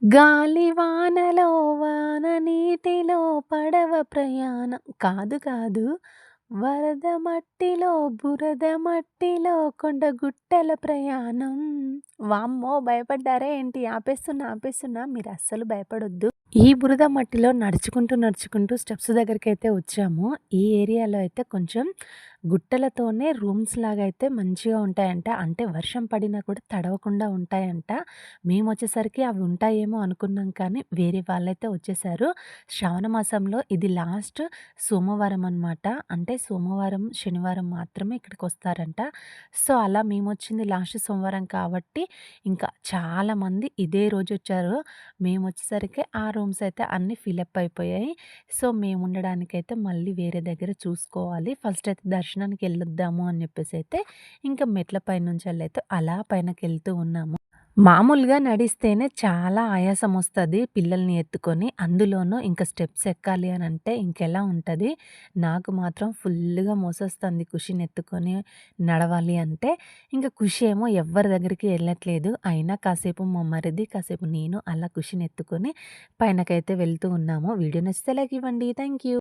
గాలివానలో వాన నీటిలో పడవ ప్రయాణం కాదు కాదు. వరద మట్టిలో బురద మట్టిలో కొండగుట్టల ప్రయాణం. వామ్మో! భయపడ్డారా ఏంటి? ఆపేస్తున్నా మీరస్సలు భయపడొద్దు. ఈ బురద మట్టిలో నడుచుకుంటూ స్టెప్స్ దగ్గరికైతే వచ్చాము. ఈ ఏరియాలో అయితే కొంచెం గుట్టలతోనే రూమ్స్ లాగా అయితే మంచిగా ఉంటాయంట. అంటే వర్షం పడినా కూడా తడవకుండా ఉంటాయంట. మేమొచ్చేసరికి అవి ఉంటాయేమో అనుకున్నాం కానీ వేరే వాళ్ళైతే వచ్చేసారు. శ్రావణ మాసంలో ఇది లాస్ట్ సోమవారం అనమాట. అంటే సోమవారం, శనివారం మాత్రమే ఇక్కడికొస్తారంట. సో, అలా మేమొచ్చింది లాస్ట్ సోమవారం కాబట్టి ఇంకా చాలామంది ఇదే రోజొచ్చారు. మేమొచ్చేసరికి ఆ రూమ్స్ అయితే అన్నీ ఫిలప్ అయిపోయాయి. సో, మేముండడానికైతే మళ్ళీ వేరే దగ్గర చూసుకోవాలి. ఫస్ట్ అయితే దర్శనానికెళ్ళొద్దాము అని చెప్పేసైతే ఇంకా మెట్ల పైనుంచెళ్ళైతే అలా పైనకెళ్తూ ఉన్నాము. మామూలుగా నడిస్తేనే చాలా ఆయాసమొస్తది పిల్లల్ని ఎత్తుకొని. అందులోనూ ఇంక స్టెప్స్ ఎక్కాలి అనంటే ఇంకెలా ఉంటది. నాకు మాత్రం ఫుల్లుగా మోసొస్తుంది ఖుషిని ఎత్తుకొని నడవాలి అంటే. ఇంక ఖుషి ఏమో ఎవ్వరి దగ్గరికి ఎళ్ళట్లేదు. అయినా కాసేపు మా మరిది, కాసేపు నేను అలా ఖుషిని ఎత్తుకొని పైనకైతే వెళ్తూ ఉన్నాము. వీడియో నచ్చితే లైక్ ఇవ్వండి. Thank you.